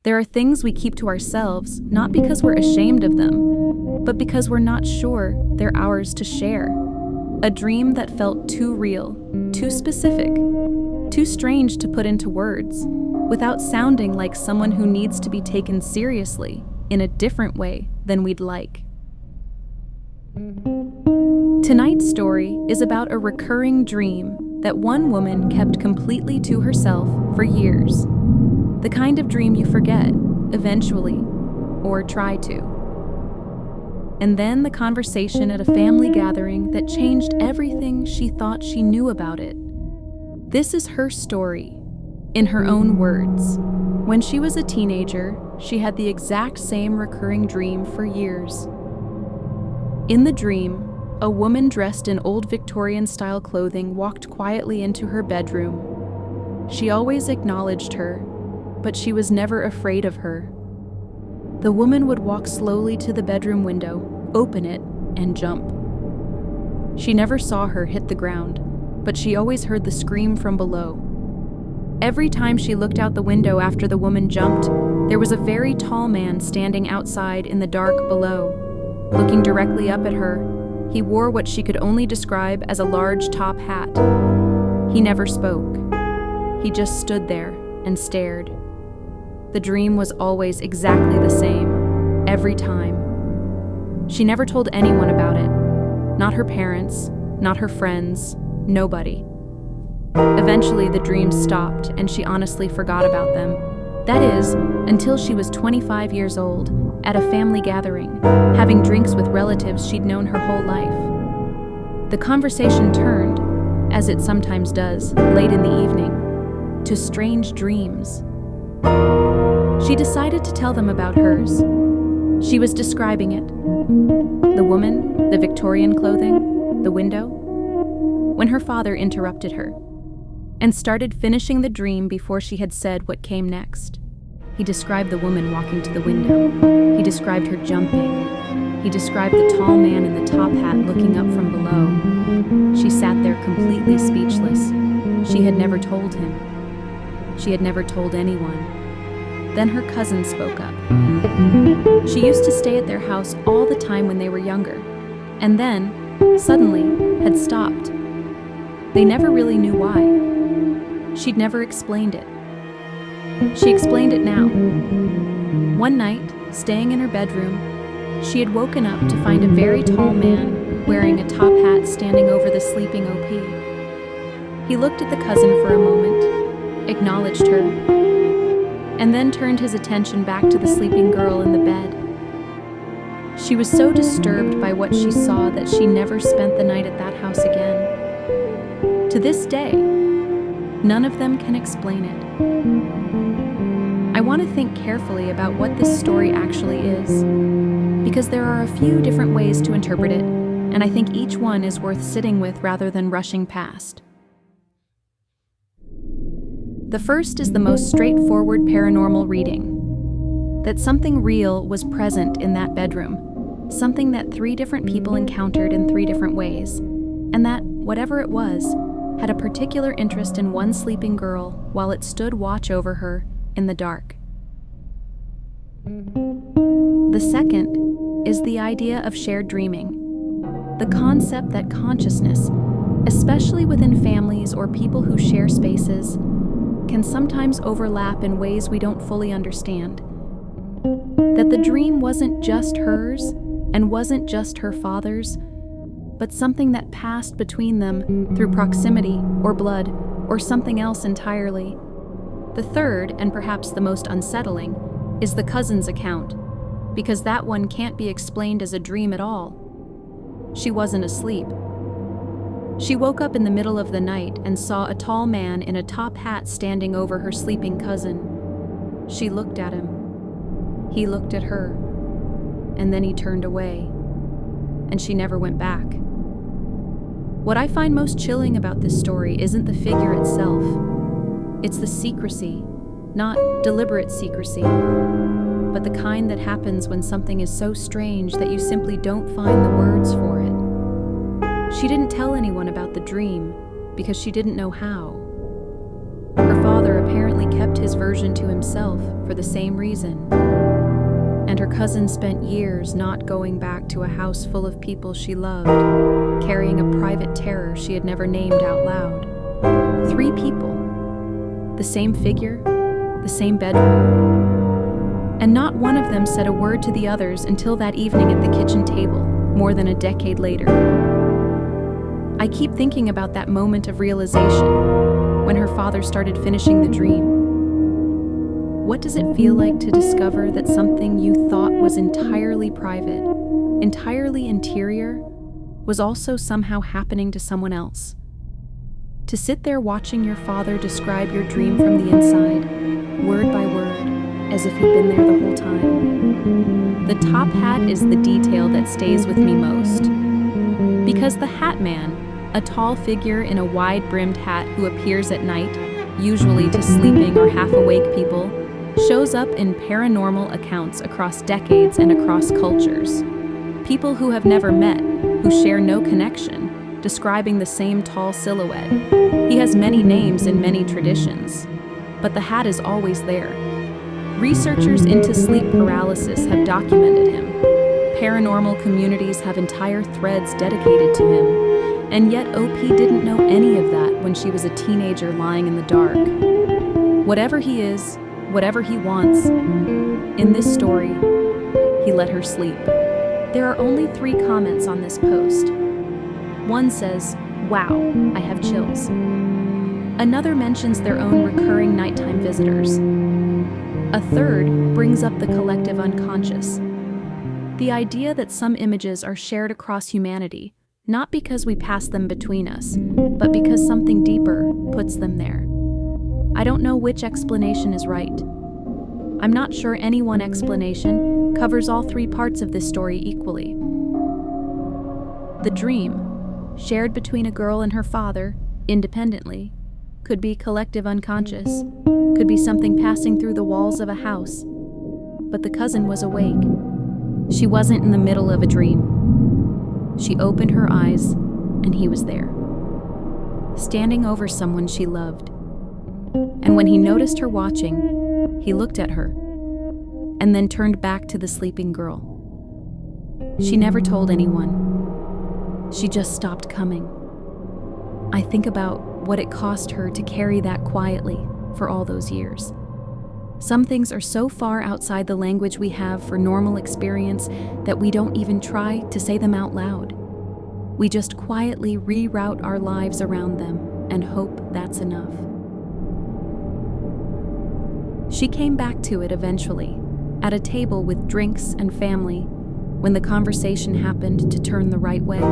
There are things we keep to ourselves, not because we're ashamed of them, but because we're not sure they're ours to share. A dream that felt too real, too specific, too strange to put into words, without sounding like someone who needs to be taken seriously in a different way than we'd like. Tonight's story is about a recurring dream that one woman kept completely to herself for years. The kind of dream you forget, eventually, or try to. And then the conversation at a family gathering that changed everything she thought she knew about it. This is her story, in her own words. When she was a teenager, she had the exact same recurring dream for years. In the dream, a woman dressed in old Victorian-style clothing walked quietly into her bedroom. She always acknowledged her, but she was never afraid of her. The woman would walk slowly to the bedroom window, open it, and jump. She never saw her hit the ground, but she always heard the scream from below. Every time she looked out the window after the woman jumped, there was a very tall man standing outside in the dark below. Looking directly up at her, he wore what she could only describe as a large top hat. He never spoke. He just stood there and stared. The dream was always exactly the same, every time. She never told anyone about it. Not her parents, not her friends, nobody. Eventually, the dreams stopped, and she honestly forgot about them. That is, until she was 25 years old, at a family gathering, having drinks with relatives she'd known her whole life. The conversation turned, as it sometimes does, late in the evening, to strange dreams. She decided to tell them about hers. She was describing it. The woman, the Victorian clothing, the window, when her father interrupted her and started finishing the dream before she had said what came next. He described the woman walking to the window. He described her jumping. He described the tall man in the top hat looking up from below. She sat there completely speechless. She had never told him. She had never told anyone. Then her cousin spoke up. She used to stay at their house all the time when they were younger, and then, suddenly, had stopped. They never really knew why. She'd never explained it. She explained it now. One night, staying in her bedroom, she had woken up to find a very tall man wearing a top hat standing over the sleeping OP. He looked at the cousin for a moment, acknowledged her, and then turned his attention back to the sleeping girl in the bed. She was so disturbed by what she saw that she never spent the night at that house again. To this day, none of them can explain it. I want to think carefully about what this story actually is, because there are a few different ways to interpret it, and I think each one is worth sitting with rather than rushing past. The first is the most straightforward paranormal reading, that something real was present in that bedroom, something that 3 different people encountered in 3 different ways, and that, whatever it was, had a particular interest in one sleeping girl while it stood watch over her in the dark. The second is the idea of shared dreaming, the concept that consciousness, especially within families or people who share spaces, can sometimes overlap in ways we don't fully understand. That the dream wasn't just hers and wasn't just her father's, but something that passed between them through proximity or blood or something else entirely. The third, and perhaps the most unsettling, is the cousin's account, because that one can't be explained as a dream at all. She wasn't asleep. She woke up in the middle of the night and saw a tall man in a top hat standing over her sleeping cousin. She looked at him. He looked at her. And then he turned away. And she never went back. What I find most chilling about this story isn't the figure itself. It's the secrecy, not deliberate secrecy, but the kind that happens when something is so strange that you simply don't find the words for it. She didn't tell anyone about the dream because she didn't know how. Her father apparently kept his version to himself for the same reason. And her cousin spent years not going back to a house full of people she loved, carrying a private terror she had never named out loud. 3 people. The same figure, the same bedroom. And not one of them said a word to the others until that evening at the kitchen table, more than a decade later. I keep thinking about that moment of realization, when her father started finishing the dream. What does it feel like to discover that something you thought was entirely private, entirely interior, was also somehow happening to someone else? To sit there watching your father describe your dream from the inside, word by word, as if he'd been there the whole time. The top hat is the detail that stays with me most. Because the Hat Man, a tall figure in a wide-brimmed hat who appears at night, usually to sleeping or half-awake people, shows up in paranormal accounts across decades and across cultures. People who have never met, who share no connection, describing the same tall silhouette. He has many names in many traditions, but the hat is always there. Researchers into sleep paralysis have documented him. Paranormal communities have entire threads dedicated to him, and yet OP didn't know any of that when she was a teenager lying in the dark. Whatever he is, whatever he wants, in this story, he let her sleep. There are only 3 comments on this post. One says, "Wow, I have chills." Another mentions their own recurring nighttime visitors. A third brings up the collective unconscious. The idea that some images are shared across humanity, not because we pass them between us, but because something deeper puts them there. I don't know which explanation is right. I'm not sure any one explanation covers all 3 parts of this story equally. The dream, shared between a girl and her father, independently, could be collective unconscious, could be something passing through the walls of a house. But the cousin was awake. She wasn't in the middle of a dream. She opened her eyes, and he was there, standing over someone she loved. And when he noticed her watching, he looked at her, and then turned back to the sleeping girl. She never told anyone. She just stopped coming. I think about what it cost her to carry that quietly for all those years. Some things are so far outside the language we have for normal experience that we don't even try to say them out loud. We just quietly reroute our lives around them and hope that's enough. She came back to it eventually, at a table with drinks and family, when the conversation happened to turn the right way.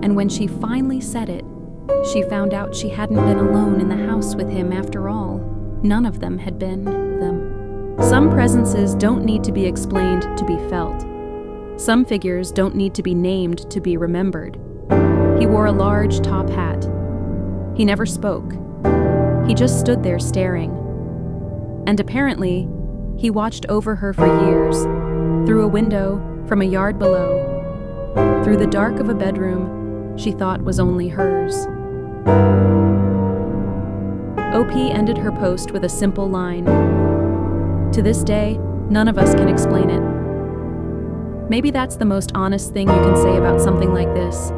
And when she finally said it, she found out she hadn't been alone in the house with him after all. None of them had been them. Some presences don't need to be explained to be felt. Some figures don't need to be named to be remembered. He wore a large top hat. He never spoke. He just stood there staring. And apparently, he watched over her for years, through a window, from a yard below, through the dark of a bedroom she thought was only hers. OP ended her post with a simple line. To this day, none of us can explain it. Maybe that's the most honest thing you can say about something like this.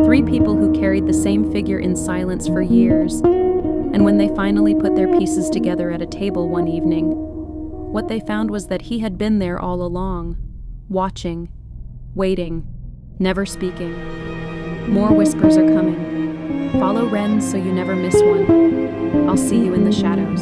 3 people who carried the same figure in silence for years, and when they finally put their pieces together at a table one evening, what they found was that he had been there all along, watching, waiting, never speaking. More whispers are coming. Follow Wren so you never miss one. I'll see you in the shadows.